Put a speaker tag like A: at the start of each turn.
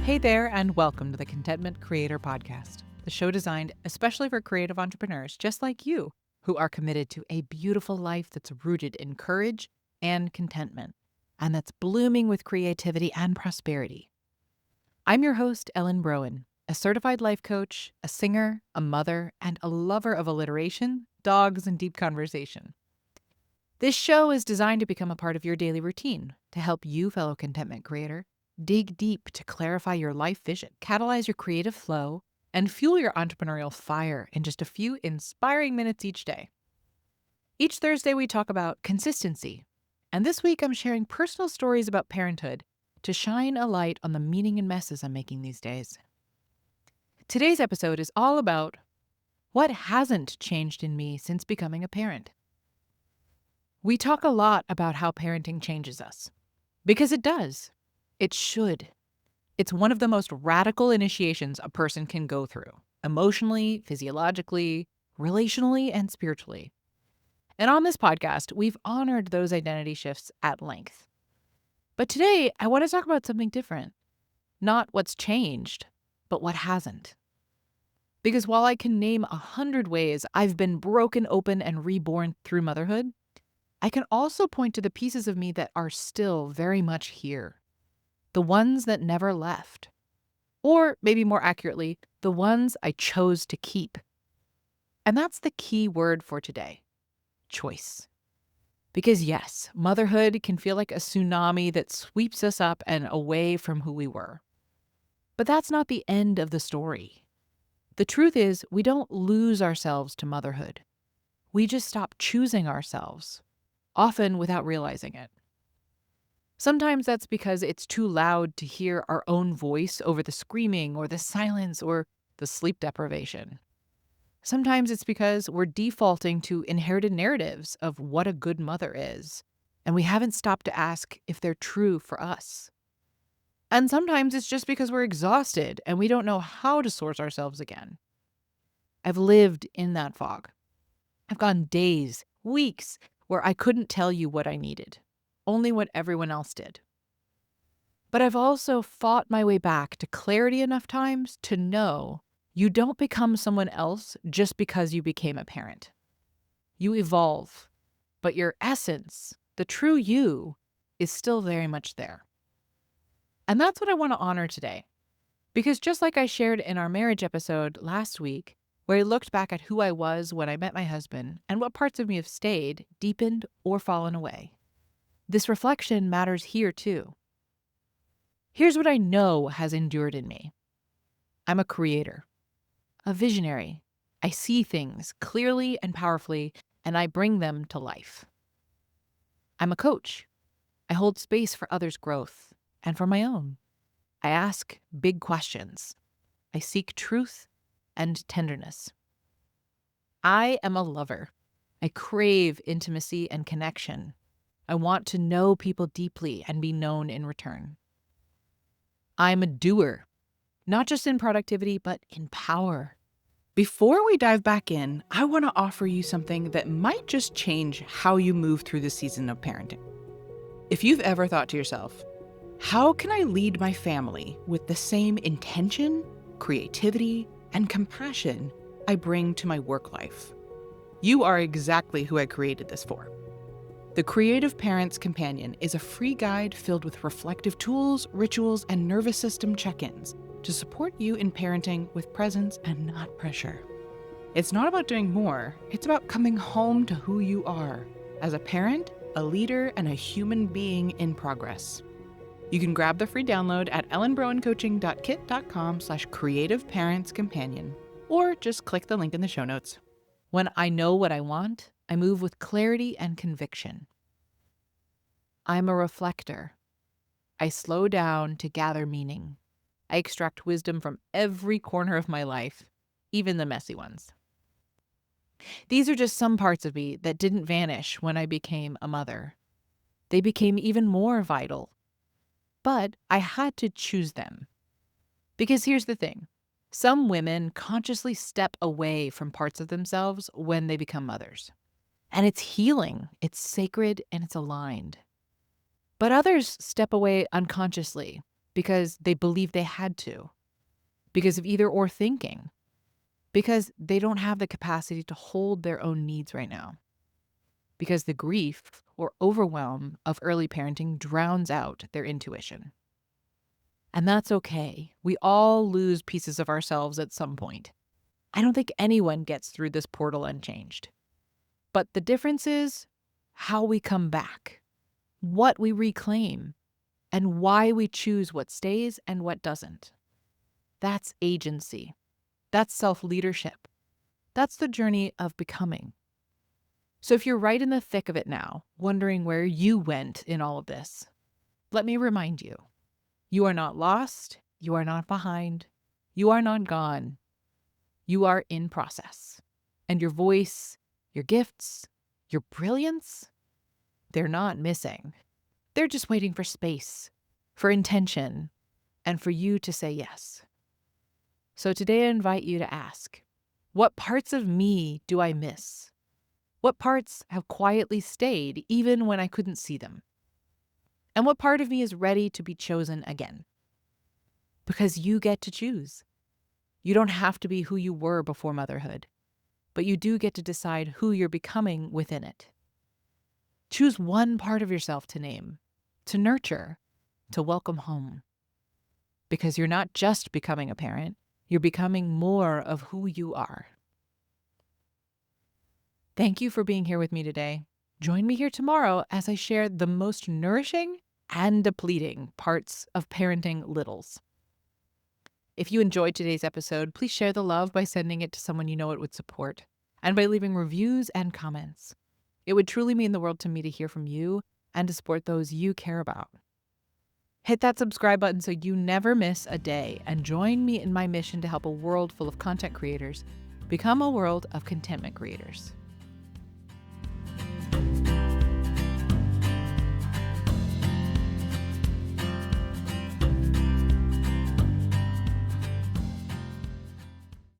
A: Hey there, and welcome to the Contentment Creator Podcast, the show designed especially for creative entrepreneurs just like you, who are committed to a beautiful life that's rooted in courage and contentment, and that's blooming with creativity and prosperity. I'm your host, Ellen Broen, a certified life coach, a singer, a mother, and a lover of alliteration, dogs, and deep conversation. This show is designed to become a part of your daily routine to help you, fellow contentment creator, dig deep to clarify your life vision, catalyze your creative flow, and fuel your entrepreneurial fire in just a few inspiring minutes each day. Each Thursday, we talk about consistency. And this week, I'm sharing personal stories about parenthood to shine a light on the meaning and messes I'm making these days. Today's episode is all about what hasn't changed in me since becoming a parent. We talk a lot about how parenting changes us, because it does. It should. It's one of the most radical initiations a person can go through, emotionally, physiologically, relationally, and spiritually. And on this podcast, we've honored those identity shifts at length. But today, I want to talk about something different. Not what's changed, but what hasn't. Because while I can name 100 ways I've been broken open and reborn through motherhood, I can also point to the pieces of me that are still very much here. The ones that never left. Or maybe more accurately, the ones I chose to keep. And that's the key word for today. Choice. Because yes, motherhood can feel like a tsunami that sweeps us up and away from who we were. But that's not the end of the story. The truth is, we don't lose ourselves to motherhood. We just stop choosing ourselves, often without realizing it. Sometimes that's because it's too loud to hear our own voice over the screaming or the silence or the sleep deprivation. Sometimes it's because we're defaulting to inherited narratives of what a good mother is, and we haven't stopped to ask if they're true for us. And sometimes it's just because we're exhausted and we don't know how to source ourselves again. I've lived in that fog. I've gone days, weeks, where I couldn't tell you what I needed. Only what everyone else did. But I've also fought my way back to clarity enough times to know you don't become someone else just because you became a parent. You evolve, but your essence, the true you, is still very much there. And that's what I want to honor today. Because just like I shared in our marriage episode last week, where I looked back at who I was when I met my husband and what parts of me have stayed, deepened, or fallen away, this reflection matters here too. Here's what I know has endured in me. I'm a creator, a visionary. I see things clearly and powerfully, and I bring them to life. I'm a coach. I hold space for others' growth and for my own. I ask big questions. I seek truth and tenderness. I am a lover. I crave intimacy and connection. I want to know people deeply and be known in return. I'm a doer, not just in productivity, but in power.
B: Before we dive back in, I want to offer you something that might just change how you move through the season of parenting. If you've ever thought to yourself, how can I lead my family with the same intention, creativity, and compassion I bring to my work life? You are exactly who I created this for. The Creative Parents Companion is a free guide filled with reflective tools, rituals, and nervous system check-ins to support you in parenting with presence and not pressure. It's not about doing more, it's about coming home to who you are as a parent, a leader, and a human being in progress. You can grab the free download at ellenbroenkcoaching.kit.com/creativeparentscompanion, or just click the link in the show notes.
A: When I know what I want, I move with clarity and conviction. I'm a reflector. I slow down to gather meaning. I extract wisdom from every corner of my life, even the messy ones. These are just some parts of me that didn't vanish when I became a mother. They became even more vital. But I had to choose them. Because here's the thing. Some women consciously step away from parts of themselves when they become mothers. And it's healing, it's sacred, and it's aligned. But others step away unconsciously, because they believe they had to, because of either or thinking, because they don't have the capacity to hold their own needs right now, because the grief or overwhelm of early parenting drowns out their intuition. And that's okay. We all lose pieces of ourselves at some point. I don't think anyone gets through this portal unchanged. But the difference is how we come back, what we reclaim, and why we choose what stays and what doesn't. That's agency. That's self-leadership. That's the journey of becoming. So if you're right in the thick of it now, wondering where you went in all of this, let me remind you, you are not lost, you are not behind, you are not gone. You are in process. And your voice, your gifts, your brilliance, they're not missing. They're just waiting for space, for intention, and for you to say yes. So today I invite you to ask, what parts of me do I miss? What parts have quietly stayed even when I couldn't see them? And what part of me is ready to be chosen again? Because you get to choose. You don't have to be who you were before motherhood, but you do get to decide who you're becoming within it. Choose one part of yourself to name, to nurture, to welcome home. Because you're not just becoming a parent, you're becoming more of who you are. Thank you for being here with me today. Join me here tomorrow as I share the most nourishing and depleting parts of parenting littles. If you enjoyed today's episode, please share the love by sending it to someone you know it would support, and by leaving reviews and comments. It would truly mean the world to me to hear from you and to support those you care about. Hit that subscribe button so you never miss a day, and join me in my mission to help a world full of content creators become a world of contentment creators.